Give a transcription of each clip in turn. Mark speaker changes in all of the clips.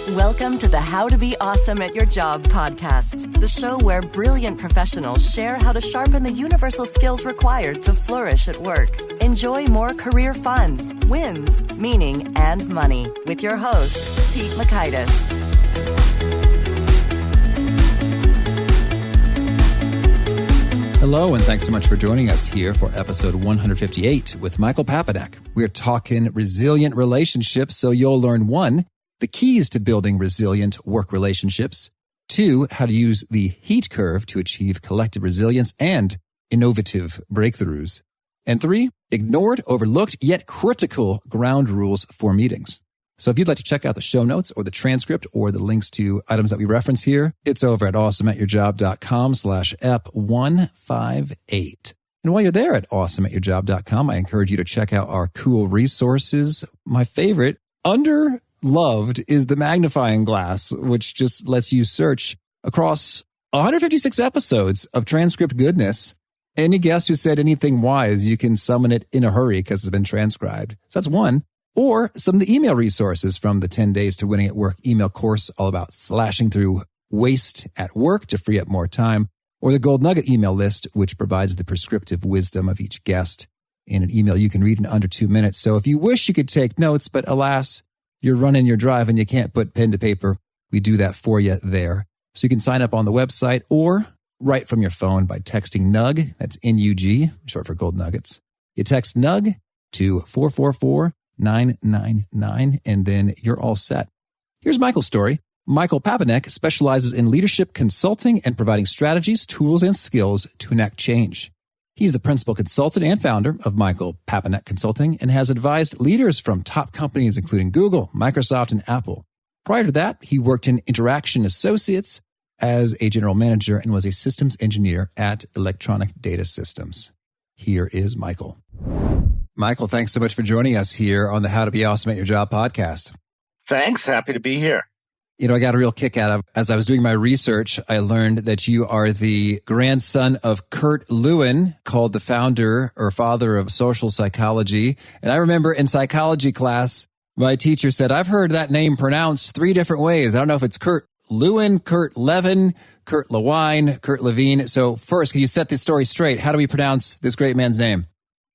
Speaker 1: Welcome to the How to Be Awesome at Your Job podcast, the show where brilliant professionals share how to sharpen the universal skills required to flourish at work. Enjoy more career fun, wins, meaning, and money with your host, Pete Makaitis.
Speaker 2: Hello, and thanks so much for joining us here for episode 158 with Michael Papanek. We're talking resilient relationships, so you'll learn 1, the keys to building resilient work relationships, 2, how to use the heat curve to achieve collective resilience and innovative breakthroughs, and 3, ignored, overlooked, yet critical ground rules for meetings. So if you'd like to check out the show notes or the transcript or the links to items that we reference here, it's over at awesomeatyourjob.com/ep158. And while you're there at awesomeatyourjob.com, I encourage you to check out our cool resources. My favorite, underloved, is the magnifying glass, which just lets you search across 156 episodes of transcript goodness. Any guest who said anything wise, you can summon it in a hurry because it's been transcribed. So that's 1. Or some of the email resources from the 10 Days to Winning at Work email course, all about slashing through waste at work to free up more time, or the Gold Nugget email list, which provides the prescriptive wisdom of each guest in an email you can read in under 2 minutes. So if you wish you could take notes, but alas, you're running your drive and you can't put pen to paper, we do that for you there. So you can sign up on the website or right from your phone by texting NUG, that's N-U-G, short for Gold Nuggets. You text NUG to 444-999, and then you're all set. Here's Michael's story. Michael Papanek specializes in leadership consulting and providing strategies, tools, and skills to enact change. He's the principal consultant and founder of Michael Papanek Consulting and has advised leaders from top companies including Google, Microsoft, and Apple. Prior to that, he worked in Interaction Associates as a general manager and was a systems engineer at Electronic Data Systems. Here is Michael. Michael, thanks so much for joining us here on the How to Be Awesome at Your Job podcast.
Speaker 3: Thanks. Happy to be here.
Speaker 2: You know, I got a real kick out of, as I was doing my research, I learned that you are the grandson of Kurt Lewin, called the founder or father of social psychology. And I remember in psychology class, my teacher said, I've heard that name pronounced 3 different ways. I don't know if it's Kurt Lewin, Kurt Levin, Kurt Lewine, Kurt Levine. So first, can you set this story straight? How do we pronounce this great man's name?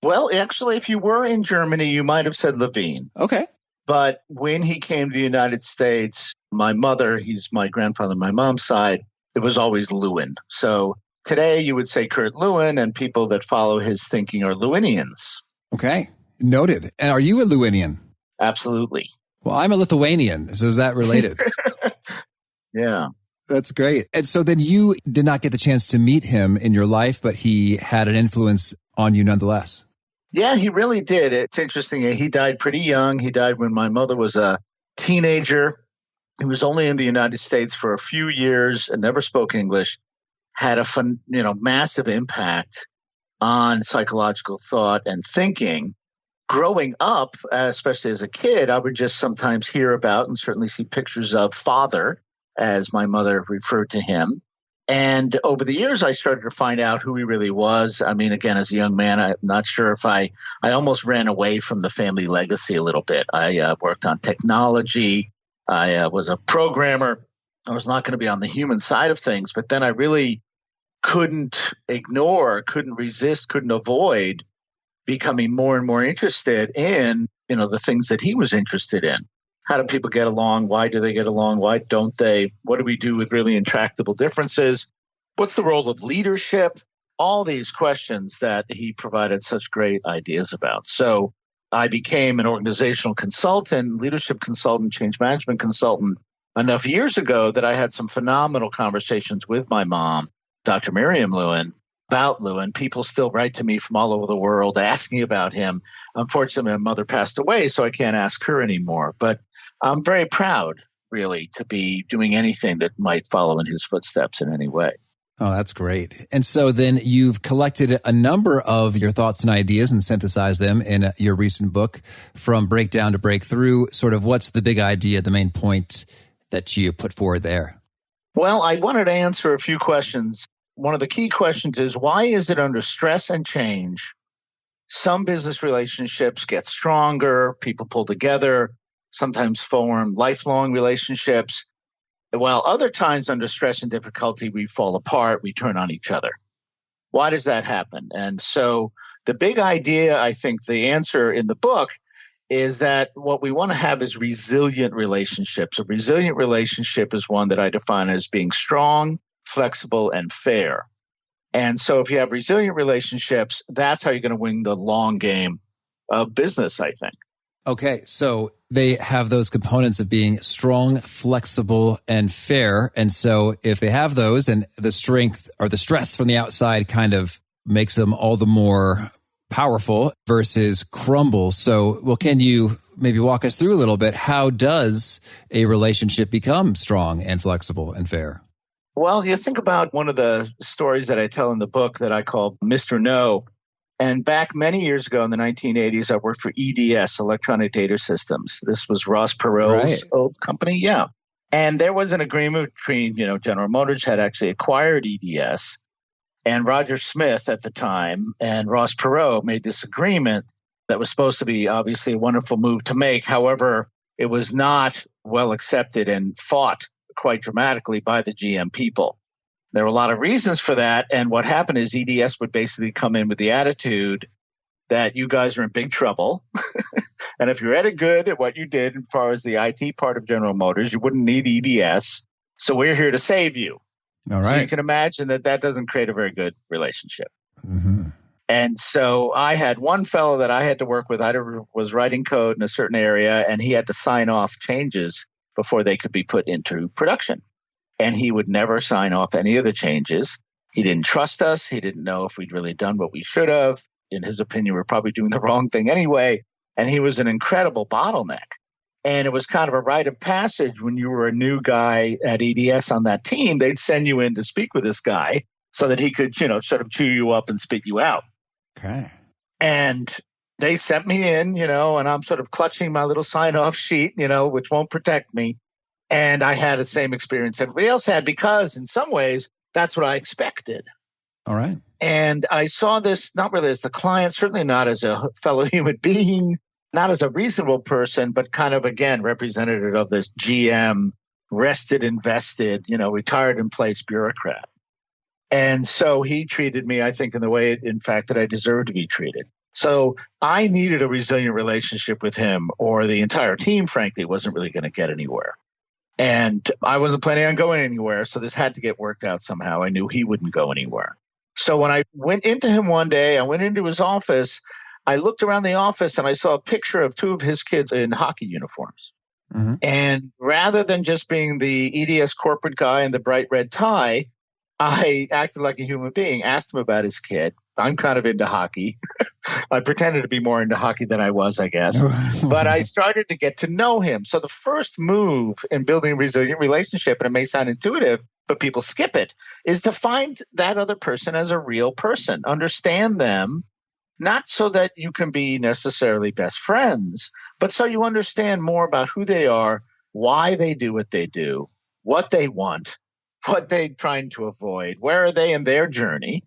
Speaker 3: Well, actually, if you were in Germany, you might have said Levine.
Speaker 2: Okay.
Speaker 3: But when he came to the United States, my mother, he's my grandfather on my mom's side, it was always Lewin. So today you would say Kurt Lewin, and people that follow his thinking are Lewinians.
Speaker 2: Okay. Noted. And are you a Lewinian?
Speaker 3: Absolutely.
Speaker 2: Well, I'm a Lithuanian. So is that related?
Speaker 3: Yeah.
Speaker 2: That's great. And so then you did not get the chance to meet him in your life, but he had an influence on you nonetheless.
Speaker 3: Yeah, he really did. It's interesting. He died pretty young. He died when my mother was a teenager. He was only in the United States for a few years and never spoke English. Had a massive impact on psychological thought and thinking. Growing up, especially as a kid, I would just sometimes hear about and certainly see pictures of Father, as my mother referred to him. And over the years, I started to find out who he really was. I mean, again, as a young man, I'm not sure if I almost ran away from the family legacy a little bit. I worked on technology. I was a programmer. I was not going to be on the human side of things. But then I really couldn't ignore, couldn't resist, couldn't avoid becoming more and more interested in, the things that he was interested in. How do people get along? Why do they get along? Why don't they? What do we do with really intractable differences? What's the role of leadership? All these questions that he provided such great ideas about. So I became an organizational consultant, leadership consultant, change management consultant enough years ago that I had some phenomenal conversations with my mom, Dr. Miriam Lewin, about Lewin. People still write to me from all over the world asking about him. Unfortunately, my mother passed away, so I can't ask her anymore. But I'm very proud, really, to be doing anything that might follow in his footsteps in any way.
Speaker 2: Oh, that's great. And so then you've collected a number of your thoughts and ideas and synthesized them in your recent book, From Breakdown to Breakthrough. Sort of what's the big idea, the main point that you put forward there?
Speaker 3: Well, I wanted to answer a few questions. One of the key questions is, why is it under stress and change, some business relationships get stronger, people pull together, sometimes form lifelong relationships, while other times under stress and difficulty, we fall apart, we turn on each other. Why does that happen? And so the big idea, I think the answer in the book is that what we want to have is resilient relationships. A resilient relationship is one that I define as being strong, flexible, and fair. And so if you have resilient relationships, that's how you're going to win the long game of business, I think.
Speaker 2: Okay, so they have those components of being strong, flexible, and fair. And so if they have those and the strength or the stress from the outside kind of makes them all the more powerful versus crumble. So, well, can you maybe walk us through a little bit? How does a relationship become strong and flexible and fair?
Speaker 3: Well, you think about one of the stories that I tell in the book that I call Mr. No. And back many years ago in the 1980s, I worked for EDS, Electronic Data Systems. This was Ross Perot's old company. Yeah. And there was an agreement between, General Motors had actually acquired EDS, and Roger Smith at the time and Ross Perot made this agreement that was supposed to be obviously a wonderful move to make. However, it was not well accepted and fought quite dramatically by the GM people. There were a lot of reasons for that. And what happened is EDS would basically come in with the attitude that you guys are in big trouble. And if you're any good at what you did as far as the IT part of General Motors, you wouldn't need EDS. So we're here to save you.
Speaker 2: All right.
Speaker 3: So you can imagine that doesn't create a very good relationship. Mm-hmm. And so I had one fellow that I had to work with. I was writing code in a certain area, and he had to sign off changes before they could be put into production. And he would never sign off any of the changes. He didn't trust us. He didn't know if we'd really done what we should have. In his opinion, we're probably doing the wrong thing anyway. And he was an incredible bottleneck. And it was kind of a rite of passage when you were a new guy at EDS on that team. They'd send you in to speak with this guy so that he could, sort of chew you up and spit you out.
Speaker 2: Okay.
Speaker 3: And they sent me in, and I'm sort of clutching my little sign-off sheet, which won't protect me. And I had the same experience everybody else had because in some ways, that's what I expected.
Speaker 2: All right.
Speaker 3: And I saw this not really as the client, certainly not as a fellow human being, not as a reasonable person, but kind of, again, representative of this GM, rested, invested, retired in place bureaucrat. And so he treated me, I think, in the way, in fact, that I deserved to be treated. So I needed a resilient relationship with him, or the entire team, frankly, wasn't really going to get anywhere. And I wasn't planning on going anywhere, so this had to get worked out somehow. I knew he wouldn't go anywhere. So when I went into him one day, I went into his office, I looked around the office and I saw a picture of two of his kids in hockey uniforms. Mm-hmm. And rather than just being the EDS corporate guy in the bright red tie, I acted like a human being, asked him about his kid. I'm kind of into hockey. I pretended to be more into hockey than I was, I guess. But I started to get to know him. So the first move in building a resilient relationship, and it may sound intuitive, but people skip it, is to find that other person as a real person. Understand them, not so that you can be necessarily best friends, but so you understand more about who they are, why they do what they do, what they want, what they're trying to avoid, where are they in their journey.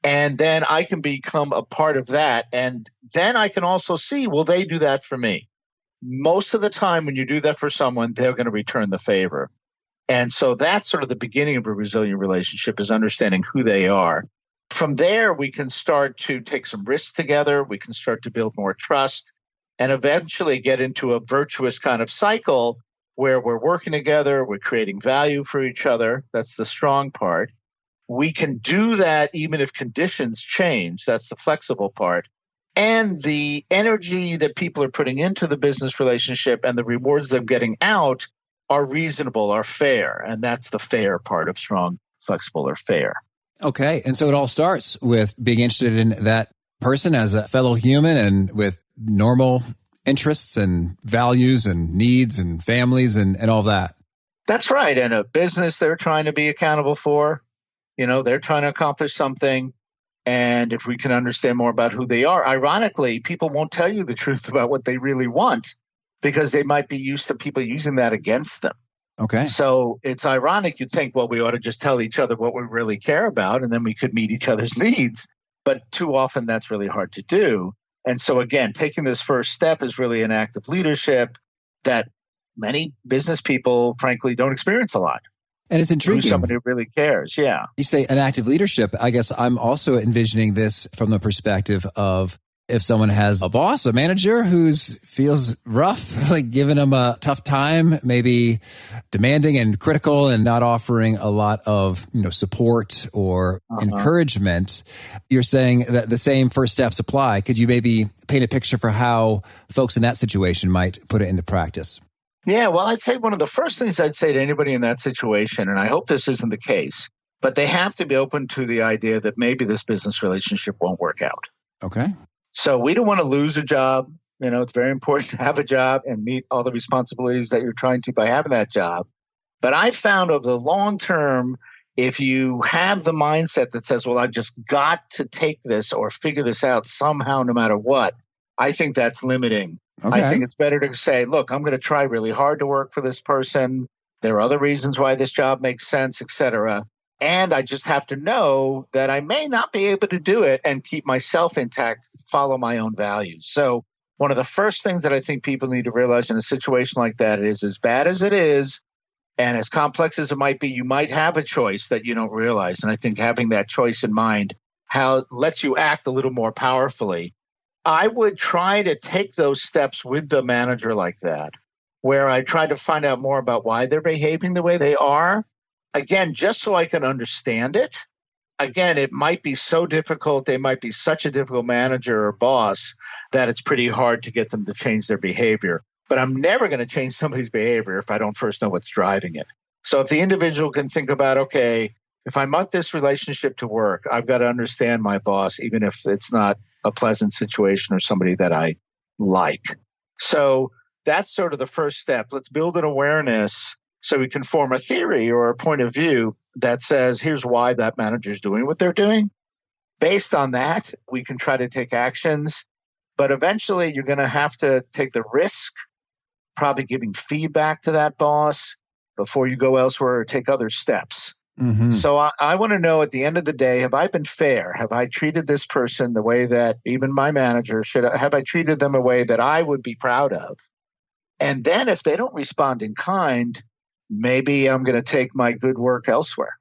Speaker 3: And then I can become a part of that. And then I can also see, will they do that for me? Most of the time when you do that for someone, they're going to return the favor. And so that's sort of the beginning of a resilient relationship, is understanding who they are. From there, we can start to take some risks together. We can start to build more trust and eventually get into a virtuous kind of cycle where we're working together, we're creating value for each other. That's the strong part. We can do that even if conditions change. That's the flexible part. And the energy that people are putting into the business relationship and the rewards they're getting out are reasonable, are fair. And that's the fair part of strong, flexible, or fair.
Speaker 2: Okay. And so it all starts with being interested in that person as a fellow human and with normal interests and values and needs and families and all that.
Speaker 3: That's right. And a business they're trying to be accountable for, they're trying to accomplish something. And if we can understand more about who they are, ironically, people won't tell you the truth about what they really want because they might be used to people using that against them.
Speaker 2: Okay.
Speaker 3: So it's ironic. You'd think, well, we ought to just tell each other what we really care about, and then we could meet each other's needs. But too often that's really hard to do. And so again, taking this first step is really an act of leadership. that many business people, frankly, don't experience a lot.
Speaker 2: And it's intriguing.
Speaker 3: Who's somebody who really cares. Yeah.
Speaker 2: You say an active leadership. I guess I'm also envisioning this from the perspective of if someone has a boss, a manager feels rough, like giving them a tough time, maybe demanding and critical and not offering a lot of, support or encouragement. You're saying that the same first steps apply. Could you maybe paint a picture for how folks in that situation might put it into practice?
Speaker 3: Yeah, well, I'd say one of the first things I'd say to anybody in that situation, and I hope this isn't the case, but they have to be open to the idea that maybe this business relationship won't work out.
Speaker 2: Okay.
Speaker 3: So we don't want to lose a job. It's very important to have a job and meet all the responsibilities that you're trying to by having that job. But I found over the long term, if you have the mindset that says, well, I've just got to take this or figure this out somehow, no matter what, I think that's limiting. Okay. I think it's better to say, look, I'm going to try really hard to work for this person. There are other reasons why this job makes sense, et cetera. And I just have to know that I may not be able to do it and keep myself intact, follow my own values. So one of the first things that I think people need to realize in a situation like that is, as bad as it is, and as complex as it might be, you might have a choice that you don't realize. And I think having that choice in mind lets you act a little more powerfully. I would try to take those steps with the manager like that, where I try to find out more about why they're behaving the way they are. Again, just so I can understand it. Again, it might be so difficult. They might be such a difficult manager or boss that it's pretty hard to get them to change their behavior. But I'm never going to change somebody's behavior if I don't first know what's driving it. So if the individual can think about, okay, if I want this relationship to work, I've got to understand my boss, even if it's not a pleasant situation or somebody that I like. So that's sort of the first step. Let's build an awareness so we can form a theory or a point of view that says, here's why that manager is doing what they're doing. Based on that, we can try to take actions. But eventually, you're going to have to take the risk, probably giving feedback to that boss before you go elsewhere or take other steps. Mm-hmm. So I want to know at the end of the day, have I been fair? Have I treated this person the way that even my manager have I treated them a way that I would be proud of? And then if they don't respond in kind, maybe I'm going to take my good work elsewhere.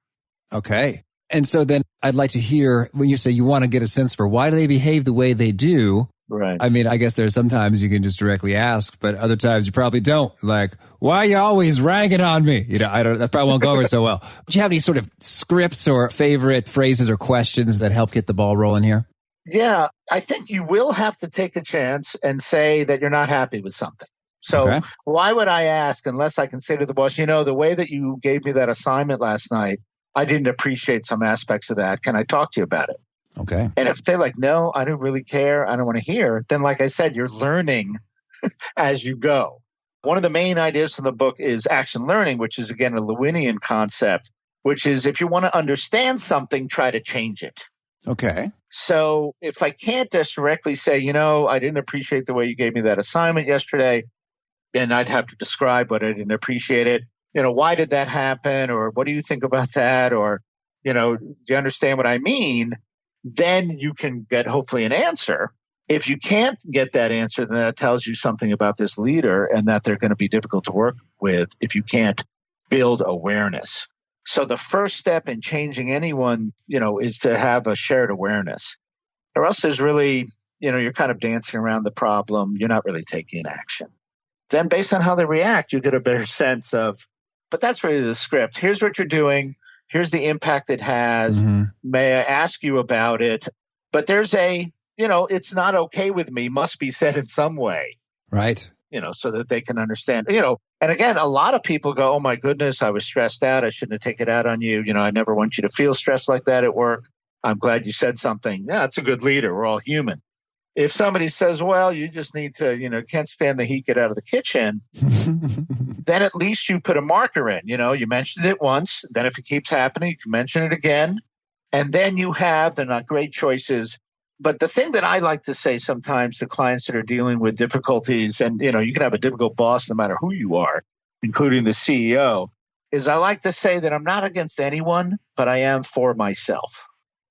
Speaker 2: Okay. And so then I'd like to hear when you say you want to get a sense for why do they behave the way they do?
Speaker 3: Right.
Speaker 2: I mean, I guess there's sometimes you can just directly ask, but other times you probably don't. Like, why are you always ragging on me? That probably won't go over so well. Do you have any sort of scripts or favorite phrases or questions that help get the ball rolling here?
Speaker 3: Yeah, I think you will have to take a chance and say that you're not happy with something. So Why would I ask unless I can say to the boss, the way that you gave me that assignment last night, I didn't appreciate some aspects of that. Can I talk to you about it?
Speaker 2: Okay.
Speaker 3: And if they're like, no, I don't really care, I don't want to hear, then like I said, you're learning as you go. One of the main ideas from the book is action learning, which is, again, a Lewinian concept, which is if you want to understand something, try to change it.
Speaker 2: Okay.
Speaker 3: So if I can't just directly say, I didn't appreciate the way you gave me that assignment yesterday, then I'd have to describe what I didn't appreciate it. Why did that happen? Or what do you think about that? Or, do you understand what I mean? Then you can get hopefully an answer. If you can't get that answer, then that tells you something about this leader and that they're going to be difficult to work with if you can't build awareness. So the first step in changing anyone, is to have a shared awareness. Or else there's really, you're kind of dancing around the problem. You're not really taking action. Then based on how they react, you get a better sense of, but that's really the script. Here's what you're doing. Here's the impact it has. Mm-hmm. May I ask you about it? But there's it's not okay with me must be said in some way.
Speaker 2: Right.
Speaker 3: So that they can understand, and again, a lot of people go, oh my goodness, I was stressed out. I shouldn't have taken it out on you. I never want you to feel stressed like that at work. I'm glad you said something. Yeah, that's a good leader. We're all human. If somebody says, well, you just need to, can't stand the heat, get out of the kitchen, then at least you put a marker in. You mentioned it once. Then if it keeps happening, you can mention it again. And then they're not great choices. But the thing that I like to say sometimes to clients that are dealing with difficulties, and, you can have a difficult boss no matter who you are, including the CEO, is I like to say that I'm not against anyone, but I am for myself.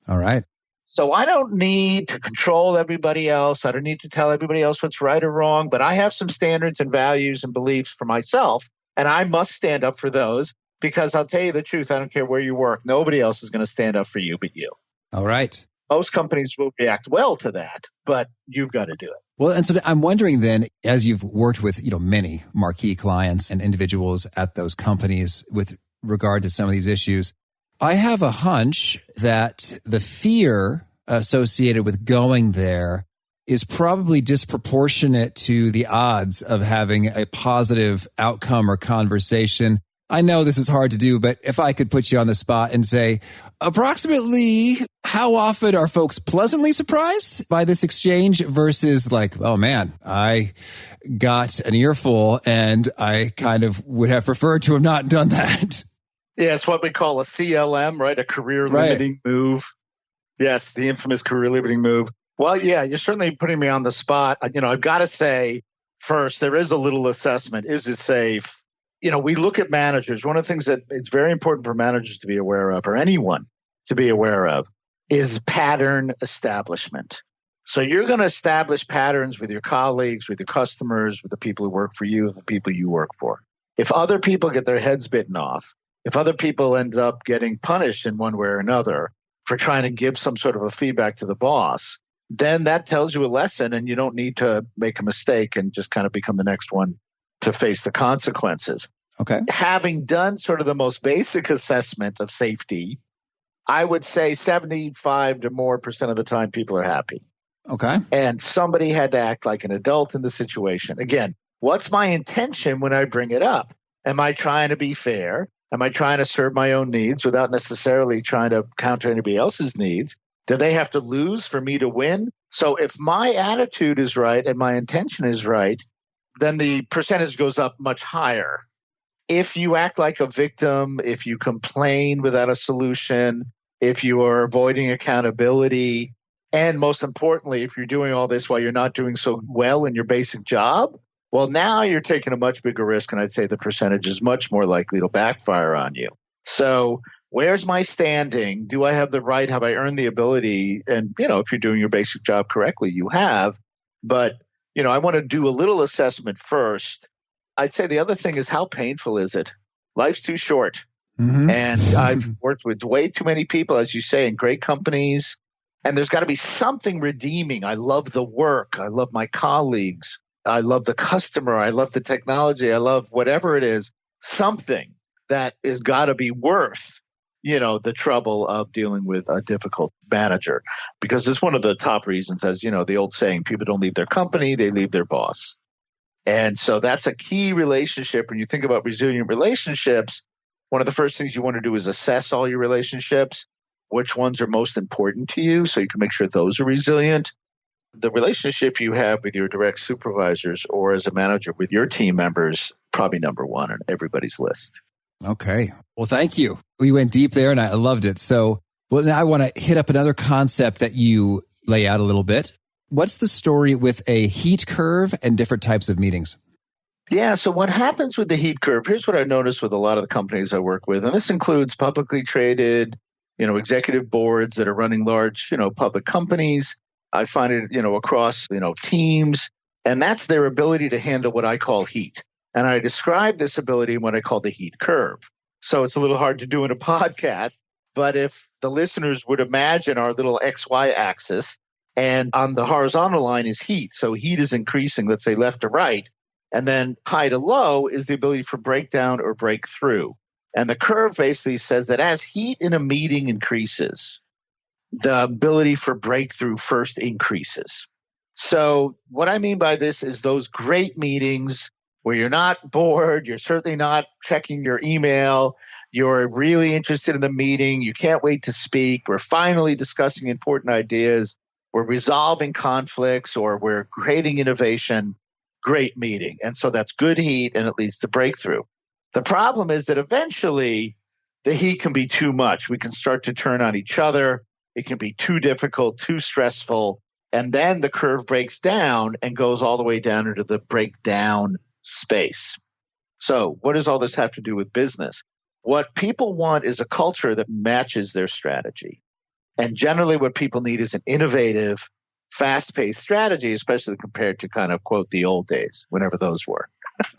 Speaker 2: All right.
Speaker 3: So I don't need to control everybody else. I don't need to tell everybody else what's right or wrong, but I have some standards and values and beliefs for myself, and I must stand up for those because I'll tell you the truth. I don't care where you work. Nobody else is going to stand up for you but you.
Speaker 2: All right.
Speaker 3: Most companies will react well to that, but you've got to do it.
Speaker 2: Well, and so I'm wondering then, as you've worked with, many marquee clients and individuals at those companies with regard to some of these issues, I have a hunch that the fear associated with going there is probably disproportionate to the odds of having a positive outcome or conversation. I know this is hard to do, but if I could put you on the spot and say, approximately how often are folks pleasantly surprised by this exchange versus like, oh man, I got an earful and I kind of would have preferred to have not done that.
Speaker 3: Yeah, it's what we call a CLM, right? A career limiting move. Yes, the infamous career limiting move. Well, yeah, you're certainly putting me on the spot. I've got to say, first, there is a little assessment. Is it safe? We look at managers. One of the things that it's very important for managers to be aware of, or anyone to be aware of, is pattern establishment. So you're going to establish patterns with your colleagues, with your customers, with the people who work for you, with the people you work for. If other people get their heads bitten off, if other people end up getting punished in one way or another for trying to give some sort of a feedback to the boss, then that tells you a lesson and you don't need to make a mistake and just kind of become the next one to face the consequences.
Speaker 2: Okay.
Speaker 3: Having done sort of the most basic assessment of safety, I would say 75 to more % of the time people are happy.
Speaker 2: Okay.
Speaker 3: And somebody had to act like an adult in the situation. Again, what's my intention when I bring it up? Am I trying to be fair? Am I trying to serve my own needs without necessarily trying to counter anybody else's needs? Do they have to lose for me to win? So if my attitude is right and my intention is right, then the percentage goes up much higher. If you act like a victim, if you complain without a solution, if you are avoiding accountability, and most importantly, if you're doing all this while you're not doing so well in your basic job, well, now you're taking a much bigger risk, and I'd say the percentage is much more likely to backfire on you. So where's my standing? Do I have the right? Have I earned the ability? And, if you're doing your basic job correctly, you have. But, I want to do a little assessment first. I'd say the other thing is, how painful is it? Life's too short. Mm-hmm. And I've worked with way too many people, as you say, in great companies. And there's got to be something redeeming. I love the work. I love my colleagues. I love the customer. I love the technology. I love whatever it is, something that is got to be worth, the trouble of dealing with a difficult manager. Because it's one of the top reasons, as the old saying, people don't leave their company, they leave their boss. And so that's a key relationship. When you think about resilient relationships, one of the first things you want to do is assess all your relationships, which ones are most important to you, so you can make sure those are resilient. The relationship you have with your direct supervisors or as a manager with your team members, probably number one on everybody's list.
Speaker 2: Okay. Well, thank you. We went deep there and I loved it. So, now I want to hit up another concept that you lay out a little bit. What's the story with a heat curve and different types of meetings?
Speaker 3: Yeah. So what happens with the heat curve? Here's what I noticed with a lot of the companies I work with, and this includes publicly traded, executive boards that are running large, public companies. I find it, across, teams, and that's their ability to handle what I call heat. And I describe this ability in what I call the heat curve. So it's a little hard to do in a podcast, but if the listeners would imagine our little XY axis, and on the horizontal line is heat. So heat is increasing, let's say left to right. And then high to low is the ability for breakdown or breakthrough. And the curve basically says that as heat in a meeting increases, the ability for breakthrough first increases. So what I mean by this is those great meetings where you're not bored, you're certainly not checking your email, you're really interested in the meeting, you can't wait to speak, we're finally discussing important ideas, we're resolving conflicts, or we're creating innovation. Great meeting. And so that's good heat and it leads to breakthrough. The problem is that eventually the heat can be too much. We can start to turn on each other. It can be too difficult, too stressful. And then the curve breaks down and goes all the way down into the breakdown space. So what does all this have to do with business? What people want is a culture that matches their strategy. And generally what people need is an innovative, fast-paced strategy, especially compared to kind of, quote, the old days, whenever those were.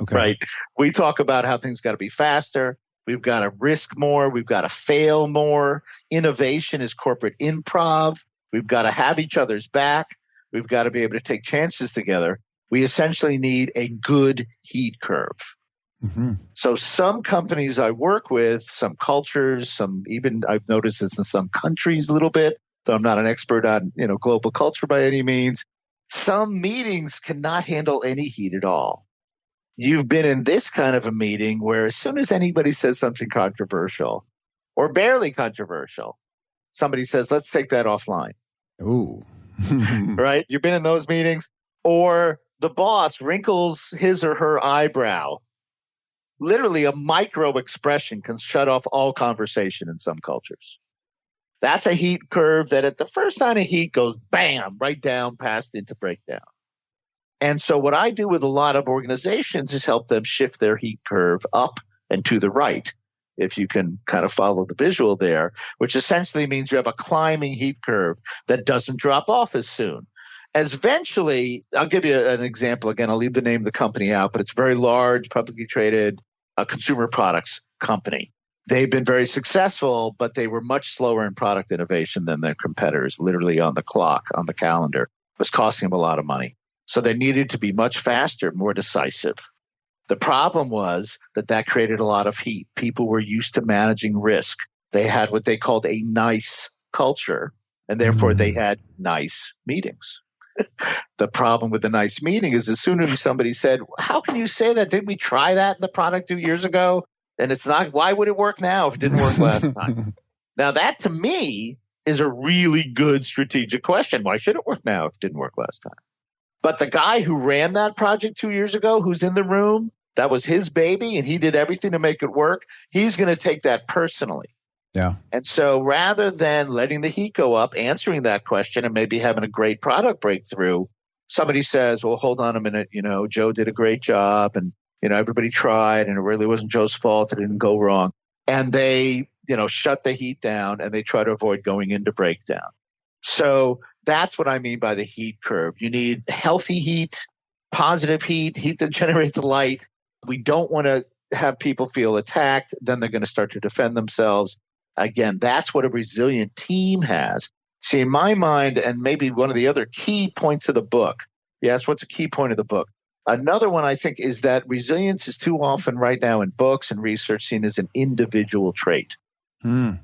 Speaker 2: Okay.
Speaker 3: Right? We talk about how things got to be faster. We've got to risk more. We've got to fail more. Innovation is corporate improv. We've got to have each other's back. We've got to be able to take chances together. We essentially need a good heat curve.
Speaker 2: Mm-hmm.
Speaker 3: So some companies I work with, some cultures, some even I've noticed this in some countries a little bit, though I'm not an expert on global culture by any means. Some meetings cannot handle any heat at all. You've been in this kind of a meeting where as soon as anybody says something controversial or barely controversial, somebody says, let's take that offline.
Speaker 2: Ooh.
Speaker 3: Right? You've been in those meetings, or the boss wrinkles his or her eyebrow. Literally a micro expression can shut off all conversation in some cultures. That's a heat curve that at the first sign of heat goes bam, right down past into breakdown. And so what I do with a lot of organizations is help them shift their heat curve up and to the right, if you can kind of follow the visual there, which essentially means you have a climbing heat curve that doesn't drop off as soon. As eventually, I'll give you an example. Again, I'll leave the name of the company out, but it's a very large, publicly traded consumer products company. They've been very successful, but they were much slower in product innovation than their competitors, literally on the clock, on the calendar. It was costing them a lot of money. So they needed to be much faster, more decisive. The problem was that created a lot of heat. People were used to managing risk. They had what they called a nice culture, and therefore they had nice meetings. The problem with the nice meeting is as soon as somebody said, how can you say that? Didn't we try that in the product 2 years ago? And it's not, why would it work now if it didn't work last time? Now that to me is a really good strategic question. Why should it work now if it didn't work last time? But the guy who ran that project 2 years ago, who's in the room, that was his baby and he did everything to make it work. He's going to take that personally.
Speaker 2: Yeah.
Speaker 3: And so rather than letting the heat go up, answering that question and maybe having a great product breakthrough, somebody says, well, hold on a minute, Joe did a great job and, everybody tried and it really wasn't Joe's fault. It didn't go wrong. And they, shut the heat down and they try to avoid going into breakdown. So that's what I mean by the heat curve. You need healthy heat, positive heat, heat that generates light. We don't want to have people feel attacked. Then they're going to start to defend themselves. Again, that's what a resilient team has. See, in my mind, and maybe one of the other key points of the book, yes, what's a key point of the book? Another one I think is that resilience is too often right now in books and research seen as an individual trait.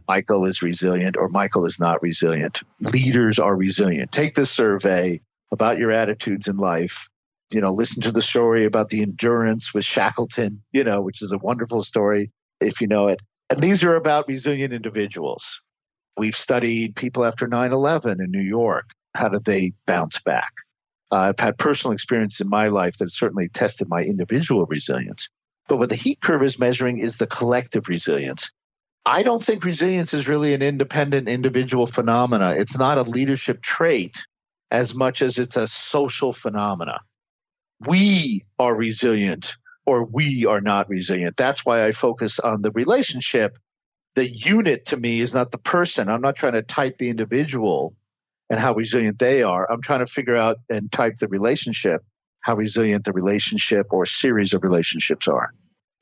Speaker 3: Michael is resilient or Michael is not resilient. Leaders are resilient. Take this survey about your attitudes in life. Listen to the story about the endurance with Shackleton, which is a wonderful story if you know it. And these are about resilient individuals. We've studied people after 9/11 in New York. How did they bounce back? I've had personal experience in my life that certainly tested my individual resilience. But what the heat curve is measuring is the collective resilience. I don't think resilience is really an independent individual phenomena. It's not a leadership trait as much as it's a social phenomena. We are resilient or we are not resilient. That's why I focus on the relationship. The unit to me is not the person. I'm not trying to type the individual and how resilient they are. I'm trying to figure out and type the relationship, how resilient the relationship or series of relationships are.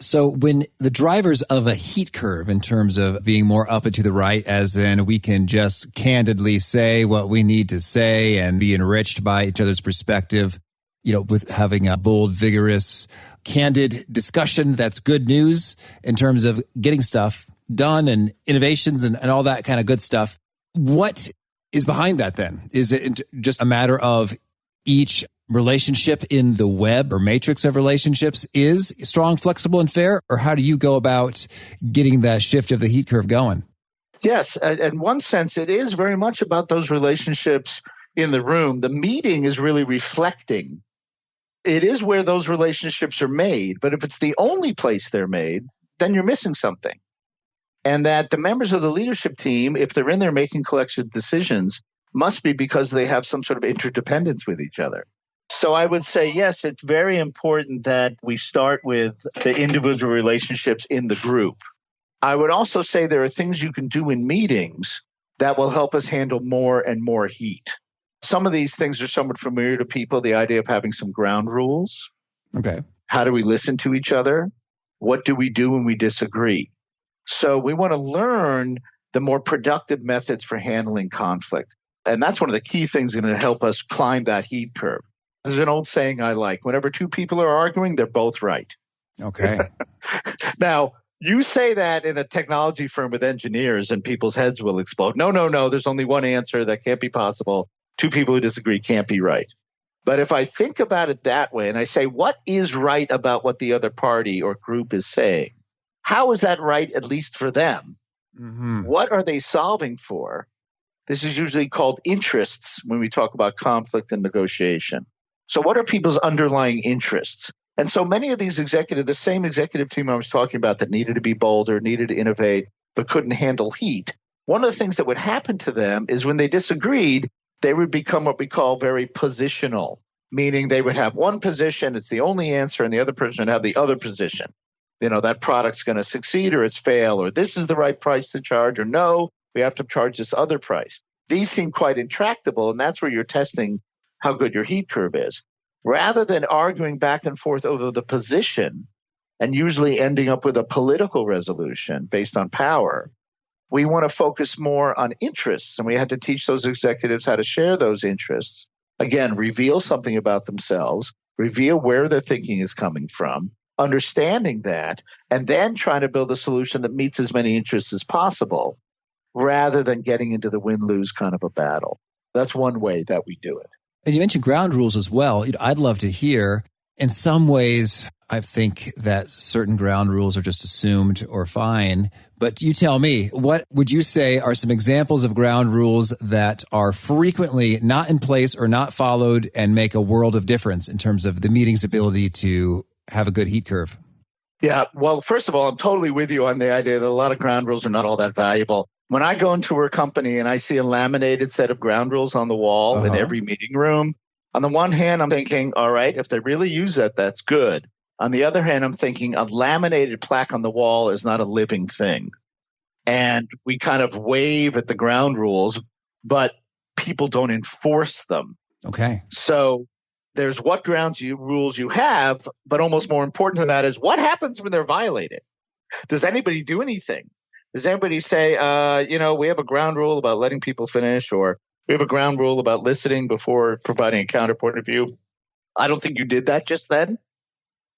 Speaker 2: So when the drivers of a heat curve in terms of being more up and to the right, as in we can just candidly say what we need to say and be enriched by each other's perspective, with having a bold, vigorous, candid discussion, that's good news in terms of getting stuff done and innovations and all that kind of good stuff. What is behind that then? Is it just a matter of each relationship in the web or matrix of relationships is strong, flexible, and fair? Or how do you go about getting that shift of the heat curve going?
Speaker 3: Yes. In one sense, it is very much about those relationships in the room. The meeting is really reflecting. It is where those relationships are made. But if it's the only place they're made, then you're missing something. And that the members of the leadership team, if they're in there making collective decisions, must be because they have some sort of interdependence with each other. So I would say, yes, it's very important that we start with the individual relationships in the group. I would also say there are things you can do in meetings that will help us handle more and more heat. Some of these things are somewhat familiar to people, the idea of having some ground rules.
Speaker 2: Okay.
Speaker 3: How do we listen to each other? What do we do when we disagree? So we want to learn the more productive methods for handling conflict. And that's one of the key things going to help us climb that heat curve. There's an old saying I like, whenever two people are arguing, they're both right.
Speaker 2: Okay.
Speaker 3: Now, you say that in a technology firm with engineers and people's heads will explode. No. There's only one answer. That can't be possible. Two people who disagree can't be right. But if I think about it that way and I say, what is right about what the other party or group is saying? How is that right, at least for them?
Speaker 2: Mm-hmm.
Speaker 3: What are they solving for? This is usually called interests when we talk about conflict and negotiation. So what are people's underlying interests? And so many of these executives, the same executive team I was talking about that needed to be bolder, needed to innovate, but couldn't handle heat. One of the things that would happen to them is when they disagreed, they would become what we call very positional, meaning they would have one position, it's the only answer, and the other person would have the other position. That product's going to succeed or it's fail, or this is the right price to charge, or no, we have to charge this other price. These seem quite intractable, and that's where you're testing how good your heat curve is. Rather than arguing back and forth over the position and usually ending up with a political resolution based on power, we want to focus more on interests, and we had to teach those executives how to share those interests. Again, reveal something about themselves, reveal where their thinking is coming from, understanding that, and then trying to build a solution that meets as many interests as possible, rather than getting into the win-lose kind of a battle. That's one way that we do it.
Speaker 2: And you mentioned ground rules as well. I'd love to hear, in some ways, I think that certain ground rules are just assumed or fine. But you tell me, what would you say are some examples of ground rules that are frequently not in place or not followed and make a world of difference in terms of the meeting's ability to have a good heat curve?
Speaker 3: Yeah, well, first of all, I'm totally with you on the idea that a lot of ground rules are not all that valuable. When I go into a company and I see a laminated set of ground rules on the wall in every meeting room, on the one hand, I'm thinking, all right, if they really use that, that's good. On the other hand, I'm thinking a laminated plaque on the wall is not a living thing. And we kind of wave at the ground rules, but people don't enforce them.
Speaker 2: Okay.
Speaker 3: So there's what rules you have, but almost more important than that is what happens when they're violated? Does anybody do anything? Does anybody say, we have a ground rule about letting people finish, or we have a ground rule about listening before providing a counterpoint of view? I don't think you did that just then.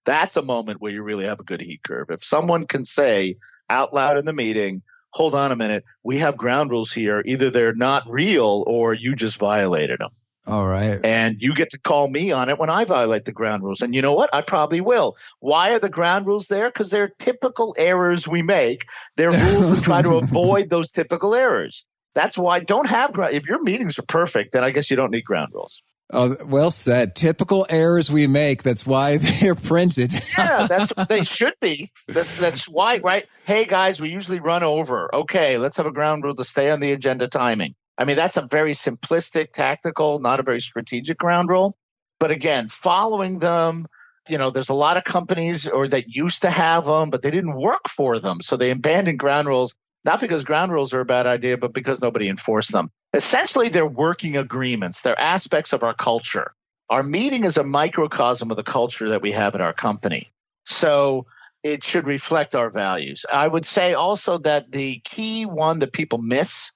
Speaker 3: That's a moment where you really have a good heat curve. If someone can say out loud in the meeting, hold on a minute, we have ground rules here. Either they're not real or you just violated them.
Speaker 2: All right.
Speaker 3: And you get to call me on it when I violate the ground rules. And you know what? I probably will. Why are the ground rules there? Because they're typical errors we make. They're rules to try to avoid those typical errors. That's why don't have if your meetings are perfect, then I guess you don't need ground rules.
Speaker 2: Oh, well said. Typical errors we make. That's why they're printed.
Speaker 3: Yeah, they should be. That's why, right? Hey, guys, we usually run over. Okay, let's have a ground rule to stay on the agenda timing. I mean, that's a very simplistic, tactical, not a very strategic ground rule. But again, following them, there's a lot of companies that used to have them, but they didn't work for them. So they abandoned ground rules, not because ground rules are a bad idea, but because nobody enforced them. Essentially, they're working agreements. They're aspects of our culture. Our meeting is a microcosm of the culture that we have at our company. So it should reflect our values. I would say also that the key one that people miss,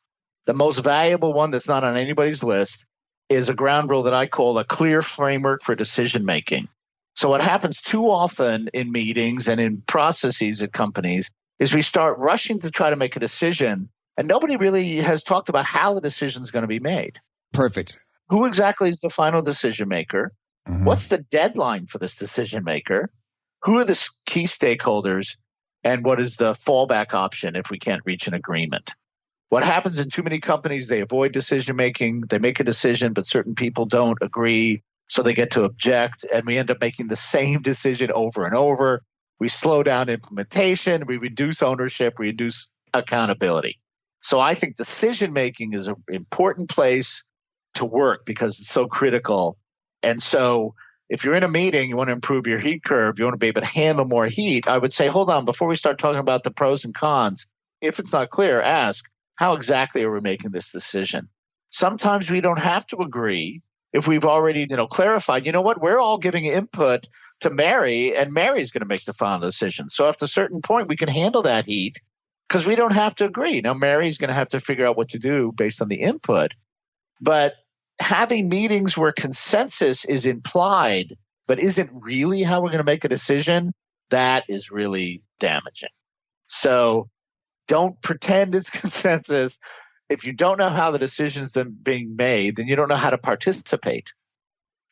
Speaker 3: the most valuable one that's not on anybody's list, is a ground rule that I call a clear framework for decision making. So what happens too often in meetings and in processes at companies is we start rushing to try to make a decision, and nobody really has talked about how the decision is going to be made.
Speaker 2: Perfect.
Speaker 3: Who exactly is the final decision maker? Mm-hmm. What's the deadline for this decision maker? Who are the key stakeholders? And what is the fallback option if we can't reach an agreement? What happens in too many companies, they avoid decision making. They make a decision, but certain people don't agree, so they get to object, and we end up making the same decision over and over. We slow down implementation, we reduce ownership, we reduce accountability. So I think decision-making is an important place to work because it's so critical. And so if you're in a meeting, you want to improve your heat curve, you want to be able to handle more heat, I would say, hold on, before we start talking about the pros and cons, if it's not clear, ask, How exactly are we making this decision? Sometimes we don't have to agree if we've already, clarified, what, we're all giving input to Mary, and Mary's going to make the final decision. So after a certain point, we can handle that heat because we don't have to agree. Now, Mary's going to have to figure out what to do based on the input. But having meetings where consensus is implied but isn't really how we're going to make a decision, that is really damaging. So don't pretend it's consensus. If you don't know how the decision's being made, then you don't know how to participate.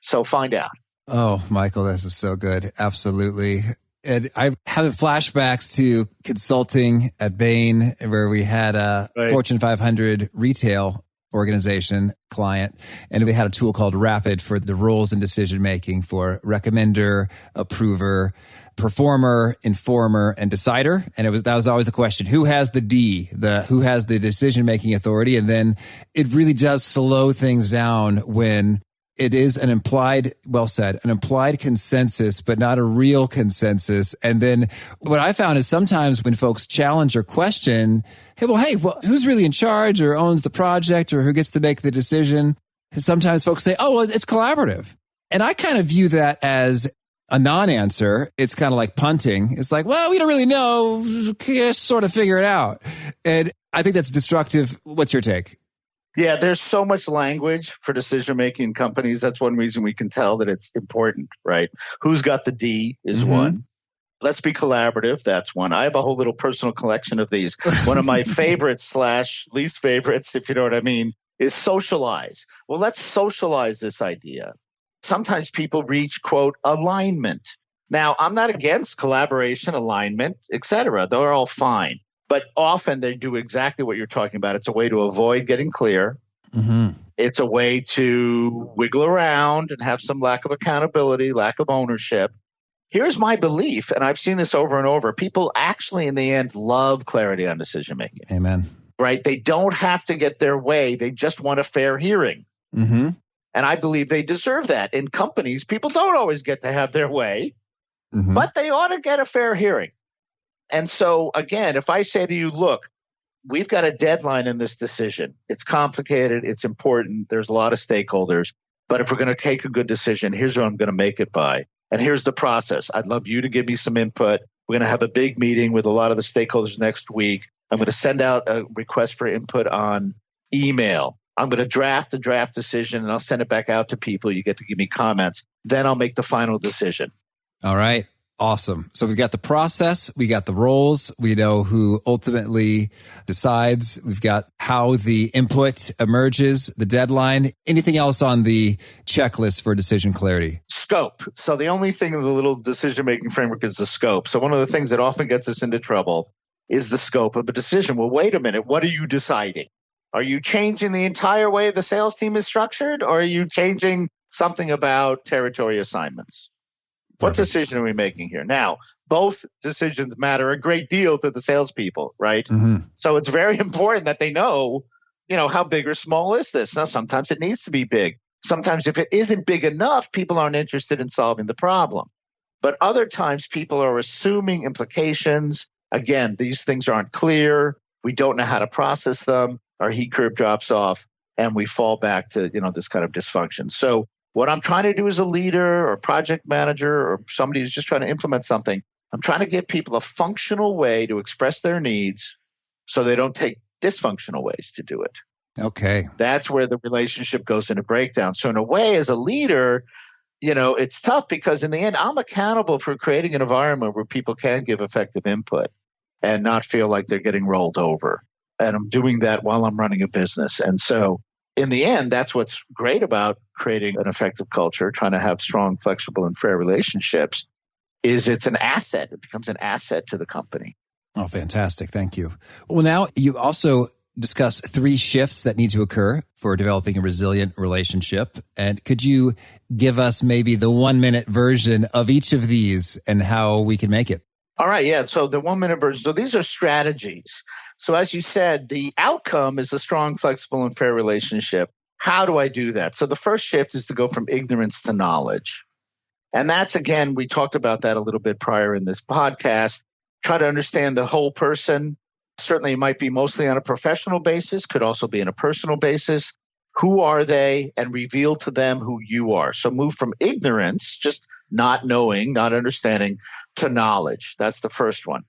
Speaker 3: So find out.
Speaker 2: Oh, Michael, this is so good. Absolutely. And I'm having flashbacks to consulting at Bain, where we had a Fortune 500 retail organization client, and we had a tool called Rapid for the roles and decision making for recommender, approver, performer, informer, and decider. And that was always a question: who has the D, who has the decision making authority? And then it really does slow things down when it is an implied consensus, but not a real consensus. And then what I found is sometimes when folks challenge or question, hey, who's really in charge or owns the project or who gets to make the decision? Sometimes folks say, oh, well, it's collaborative. And I kind of view that as a non-answer. It's kind of like punting. It's like, well, we don't really know. Just sort of figure it out. And I think that's destructive. What's your take?
Speaker 3: Yeah, there's so much language for decision-making in companies. That's one reason we can tell that it's important, right? Who's got the D is one. Let's be collaborative. That's one. I have a whole little personal collection of these. One of my favorites / least favorites, if you know what I mean, is socialize. Well, let's socialize this idea. Sometimes people reach, quote, alignment. Now, I'm not against collaboration, alignment, etc. They're all fine. But often they do exactly what you're talking about. It's a way to avoid getting clear. It's a way to wiggle around and have some lack of accountability, lack of ownership. Here's my belief, and I've seen this over and over. People actually, in the end, love clarity on decision making.
Speaker 2: Amen.
Speaker 3: Right? They don't have to get their way. They just want a fair hearing. And I believe they deserve that. In companies, people don't always get to have their way, but they ought to get a fair hearing. And so, again, if I say to you, look, we've got a deadline in this decision. It's complicated. It's important. There's a lot of stakeholders. But if we're going to take a good decision, here's what I'm going to make it by. And here's the process. I'd love you to give me some input. We're going to have a big meeting with a lot of the stakeholders next week. I'm going to send out a request for input on email. I'm going to draft a draft decision, and I'll send it back out to people. You get to give me comments. Then I'll make the final decision.
Speaker 2: All right. Awesome. So we've got the process, we got the roles, we know who ultimately decides, we've got how the input emerges, the deadline. Anything else on the checklist for decision clarity?
Speaker 3: Scope. So the only thing in the little decision-making framework is the scope. So one of the things that often gets us into trouble is the scope of a decision. Well, wait a minute. What are you deciding? Are you changing the entire way the sales team is structured, or are you changing something about territory assignments? What decision are we making here? Now, both decisions matter a great deal to the salespeople, right? So it's very important that they know, how big or small is this? Now, sometimes it needs to be big. Sometimes if it isn't big enough, people aren't interested in solving the problem. But other times people are assuming implications. Again, these things aren't clear. We don't know how to process them. Our heat curve drops off and we fall back to, this kind of dysfunction. So what I'm trying to do as a leader or project manager or somebody who's just trying to implement something, I'm trying to give people a functional way to express their needs so they don't take dysfunctional ways to do it.
Speaker 2: Okay.
Speaker 3: That's where the relationship goes into breakdown. So in a way, as a leader, it's tough because in the end, I'm accountable for creating an environment where people can give effective input and not feel like they're getting rolled over. And I'm doing that while I'm running a business. And so in the end, that's what's great about creating an effective culture, trying to have strong, flexible, and fair relationships, is it's an asset. It becomes an asset to the company.
Speaker 2: Oh, fantastic. Thank you. Well, now you also discuss 3 shifts that need to occur for developing a resilient relationship. And could you give us maybe the 1-minute version of each of these and how we can make it?
Speaker 3: All right. Yeah. So the 1-minute version. So these are strategies. So as you said, the outcome is a strong, flexible, and fair relationship. How do I do that? So the first shift is to go from ignorance to knowledge. And that's, again, we talked about that a little bit prior in this podcast. Try to understand the whole person. Certainly it might be mostly on a professional basis, could also be on a personal basis. Who are they? And reveal to them who you are. So move from ignorance, just not knowing, not understanding, to knowledge. That's the first one.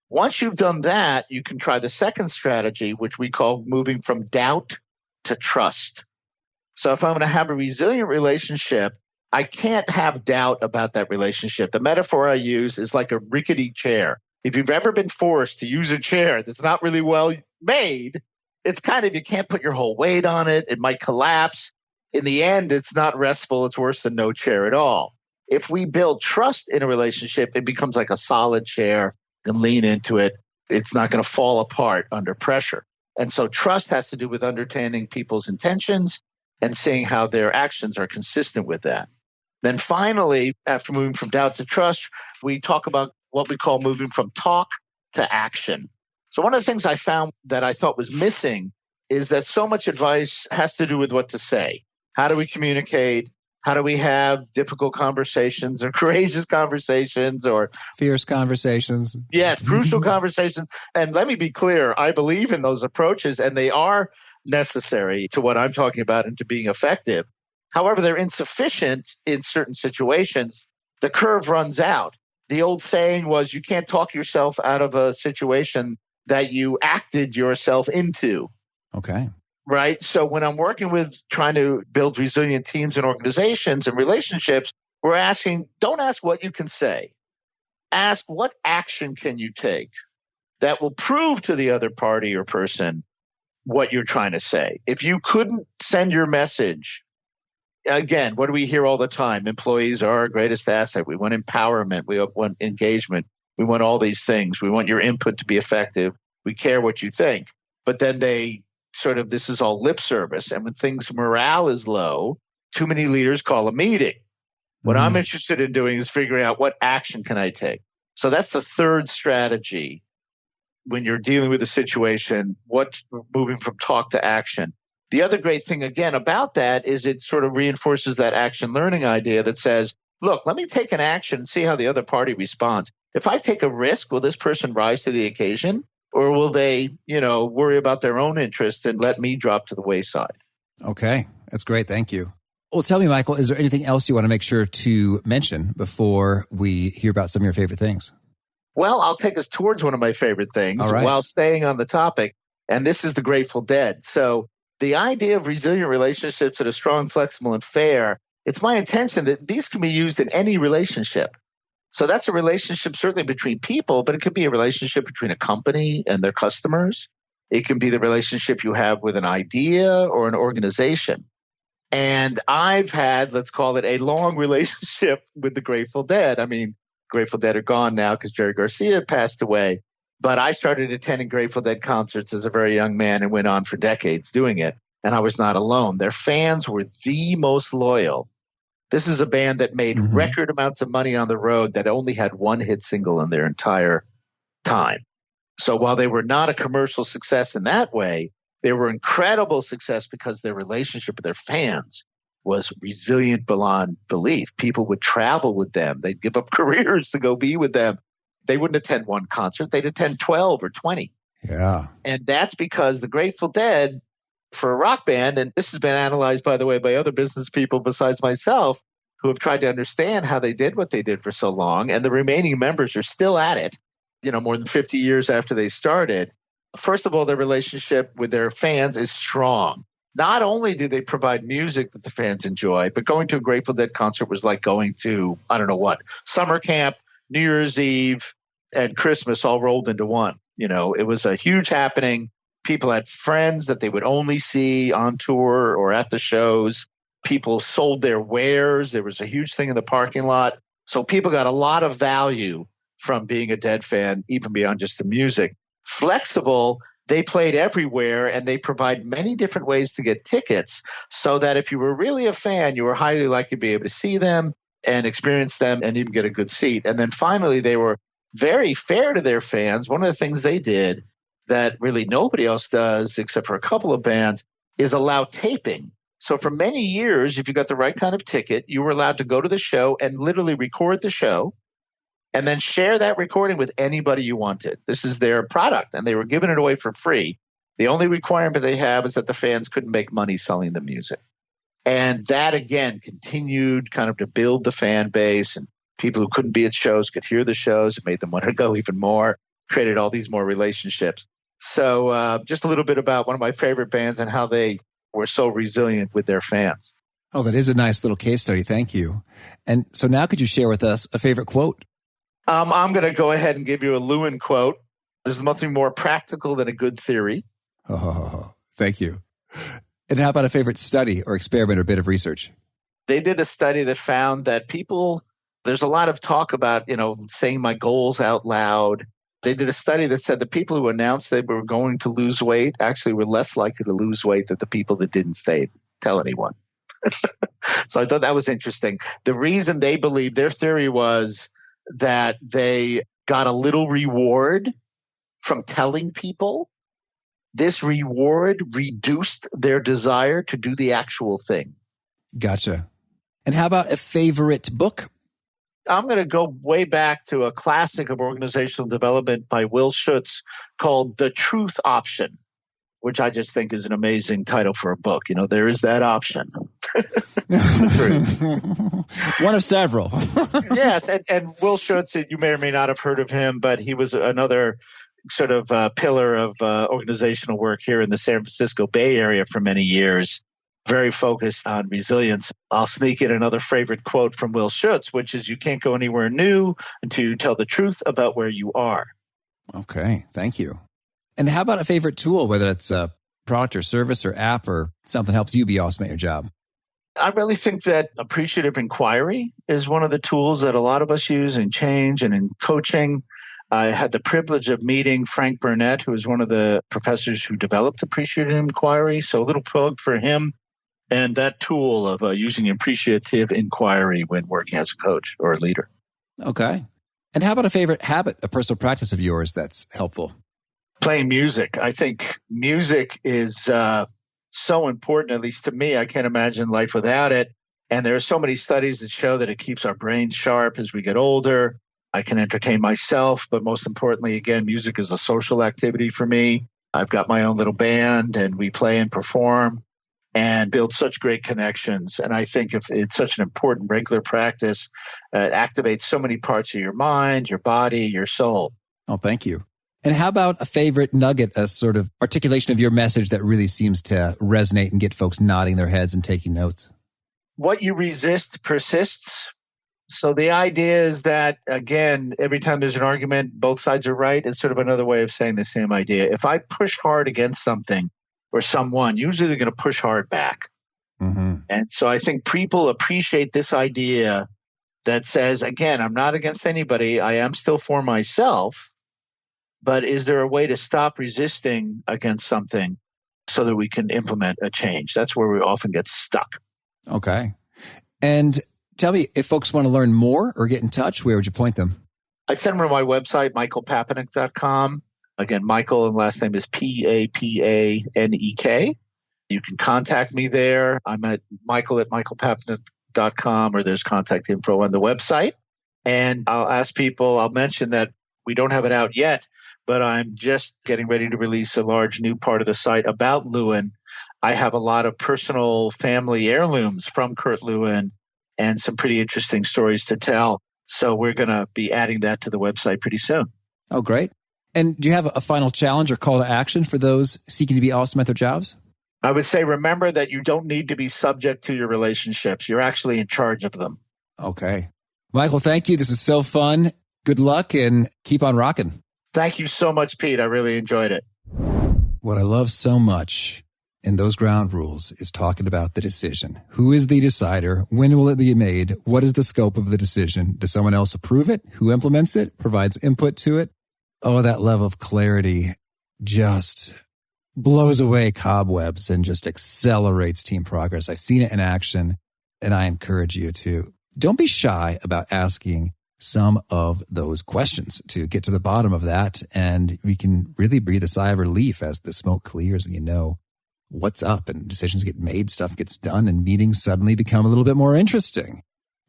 Speaker 3: Once you've done that, you can try the second strategy, which we call moving from doubt to trust. So if I'm going to have a resilient relationship, I can't have doubt about that relationship. The metaphor I use is like a rickety chair. If you've ever been forced to use a chair that's not really well made, it's kind of, you can't put your whole weight on it. It might collapse. In the end, it's not restful. It's worse than no chair at all. If we build trust in a relationship, it becomes like a solid chair. You can lean into it. It's not going to fall apart under pressure. And so trust has to do with understanding people's intentions and seeing how their actions are consistent with that. Then finally, after moving from doubt to trust, we talk about what we call moving from talk to action. So one of the things I found that I thought was missing is that so much advice has to do with what to say. How do we communicate? How do we have difficult conversations or courageous conversations or
Speaker 2: fierce conversations?
Speaker 3: Yes, crucial conversations. And let me be clear, I believe in those approaches and they are necessary to what I'm talking about and to being effective. However, they're insufficient in certain situations. The curve runs out. The old saying was, you can't talk yourself out of a situation that you acted yourself into.
Speaker 2: Okay.
Speaker 3: Right? So when I'm working with trying to build resilient teams and organizations and relationships, we're asking, don't ask what you can say. Ask what action can you take that will prove to the other party or person what you're trying to say. If you couldn't send your message, again, what do we hear all the time? Employees are our greatest asset. We want empowerment. We want engagement. We want all these things. We want your input to be effective. We care what you think. But then they sort of, this is all lip service. And when morale is low, too many leaders call a meeting. What I'm interested in doing is figuring out what action can I take. So that's the third strategy when you're dealing with a situation, moving from talk to action. The other great thing, again, about that is it sort of reinforces that action learning idea that says, look, let me take an action and see how the other party responds. If I take a risk, will this person rise to the occasion? Or will they, worry about their own interest and let me drop to the wayside?
Speaker 2: Okay. That's great. Thank you. Well, tell me, Michael, is there anything else you want to make sure to mention before we hear about some of your favorite things?
Speaker 3: Well, I'll take us towards one of my favorite things while staying on the topic, and this is the Grateful Dead. So the idea of resilient relationships that are strong, flexible, and fair, it's my intention that these can be used in any relationship. So that's a relationship certainly between people, but it could be a relationship between a company and their customers. It can be the relationship you have with an idea or an organization. And I've had, let's call it, a long relationship with the Grateful Dead. I mean, Grateful Dead are gone now because Jerry Garcia passed away. But I started attending Grateful Dead concerts as a very young man and went on for decades doing it. And I was not alone. Their fans were the most loyal. This is a band that made record amounts of money on the road that only had one hit single in their entire time. So while they were not a commercial success in that way, they were incredible success because their relationship with their fans was resilient beyond belief. People would travel with them. They'd give up careers to go be with them. They wouldn't attend one concert. They'd attend 12 or 20.
Speaker 2: Yeah.
Speaker 3: And that's because the Grateful Dead, for a rock band, and this has been analyzed, by the way, by other business people besides myself, who have tried to understand how they did what they did for so long, and the remaining members are still at it, more than 50 years after they started. First of all, their relationship with their fans is strong. Not only do they provide music that the fans enjoy, but going to a Grateful Dead concert was like going to, I don't know what, summer camp, New Year's Eve, and Christmas all rolled into one. It was a huge happening. People had friends that they would only see on tour or at the shows. People sold their wares. There was a huge thing in the parking lot. So people got a lot of value from being a Dead fan, even beyond just the music. Flexible, they played everywhere, and they provide many different ways to get tickets so that if you were really a fan, you were highly likely to be able to see them and experience them and even get a good seat. And then finally, they were very fair to their fans. One of the things they did that really nobody else does, except for a couple of bands, is allow taping. So for many years, if you got the right kind of ticket, you were allowed to go to the show and literally record the show and then share that recording with anybody you wanted. This is their product, and they were giving it away for free. The only requirement they have is that the fans couldn't make money selling the music. And that, again, continued kind of to build the fan base, and people who couldn't be at shows could hear the shows. It made them want to go even more, created all these more relationships. So just a little bit about one of my favorite bands and how they were so resilient with their fans.
Speaker 2: Oh, that is a nice little case study. Thank you. And so now could you share with us a favorite quote?
Speaker 3: I'm going to go ahead and give you a Lewin quote. There's nothing more practical than a good theory.
Speaker 2: Oh, thank you. And how about a favorite study or experiment or bit of research?
Speaker 3: They did a study that found that people, there's a lot of talk about, saying my goals out loud. They did a study that said the people who announced they were going to lose weight actually were less likely to lose weight than the people that didn't tell anyone. So I thought that was interesting. The reason they believed, their theory was that they got a little reward from telling people. This reward reduced their desire to do the actual thing.
Speaker 2: Gotcha. And how about a favorite book?
Speaker 3: I'm going to go way back to a classic of organizational development by Will Schutz called The Truth Option, which I just think is an amazing title for a book. There is that option.
Speaker 2: One of several.
Speaker 3: Yes. And Will Schutz, you may or may not have heard of him, but he was another sort of pillar of organizational work here in the San Francisco Bay Area for many years, very focused on resilience. I'll sneak in another favorite quote from Will Schutz, which is, you can't go anywhere new until you tell the truth about where you are.
Speaker 2: Okay, thank you. And how about a favorite tool, whether it's a product or service or app or something that helps you be awesome at your job?
Speaker 3: I really think that appreciative inquiry is one of the tools that a lot of us use in change and in coaching. I had the privilege of meeting Frank Burnett, who is one of the professors who developed appreciative inquiry. So a little plug for him and that tool of using appreciative inquiry when working as a coach or a leader.
Speaker 2: Okay. And how about a favorite habit, a personal practice of yours that's helpful?
Speaker 3: Playing music. I think music is so important, at least to me. I can't imagine life without it. And there are so many studies that show that it keeps our brains sharp as we get older. I can entertain myself, but most importantly, again, music is a social activity for me. I've got my own little band, and we play and perform and build such great connections. And I think if it's such an important regular practice, it activates so many parts of your mind, your body, your soul.
Speaker 2: Oh, thank you. And how about a favorite nugget, a sort of articulation of your message that really seems to resonate and get folks nodding their heads and taking notes?
Speaker 3: What you resist persists. So the idea is that, again, every time there's an argument, both sides are right. It's sort of another way of saying the same idea. If I push hard against something or someone, usually they're going to push hard back. Mm-hmm. And so I think people appreciate this idea that says, again, I'm not against anybody. I am still for myself. But is there a way to stop resisting against something so that we can implement a change? That's where we often get stuck.
Speaker 2: Okay. And tell me, if folks want to learn more or get in touch, where would you point them?
Speaker 3: I'd send them to my website, michaelpapanek.com. Again, Michael and last name is Papanek. You can contact me there. I'm at michael@michaelpapanek.com, or there's contact info on the website. And I'll mention that we don't have it out yet, but I'm just getting ready to release a large new part of the site about Lewin. I have a lot of personal family heirlooms from Kurt Lewin and some pretty interesting stories to tell. So we're going to be adding that to the website pretty soon.
Speaker 2: Oh, great. And do you have a final challenge or call to action for those seeking to be awesome at their jobs?
Speaker 3: I would say, remember that you don't need to be subject to your relationships. You're actually in charge of them.
Speaker 2: Okay. Michael, thank you. This is so fun. Good luck and keep on rocking.
Speaker 3: Thank you so much, Pete. I really enjoyed it.
Speaker 2: What I love so much in those ground rules is talking about the decision. Who is the decider? When will it be made? What is the scope of the decision? Does someone else approve it? Who implements it? Provides input to it? Oh, that level of clarity just blows away cobwebs and just accelerates team progress. I've seen it in action, and I encourage you to don't be shy about asking some of those questions to get to the bottom of that. And we can really breathe a sigh of relief as the smoke clears and you know what's up and decisions get made, stuff gets done, and meetings suddenly become a little bit more interesting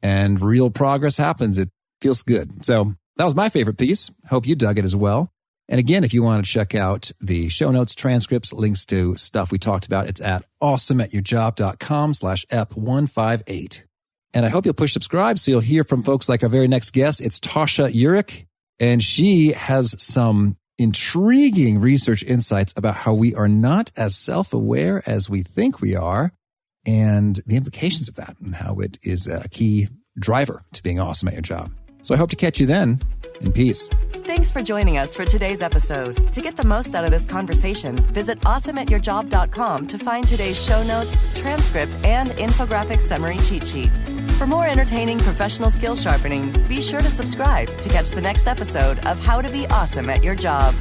Speaker 2: and real progress happens. It feels good. So That was my favorite piece. Hope you dug it as well. And again, if you want to check out the show notes, transcripts, links to stuff we talked about, it's at awesomeatyourjob.com/ep158. And I hope you'll push subscribe so you'll hear from folks like our very next guest. It's Tasha Urich, and she has some intriguing research insights about how we are not as self-aware as we think we are and the implications of that and how it is a key driver to being awesome at your job. So I hope to catch you then. In peace.
Speaker 1: Thanks for joining us for today's episode. To get the most out of this conversation, visit awesomeatyourjob.com to find today's show notes, transcript, and infographic summary cheat sheet. For more entertaining professional skill sharpening, be sure to subscribe to catch the next episode of How to Be Awesome at Your Job.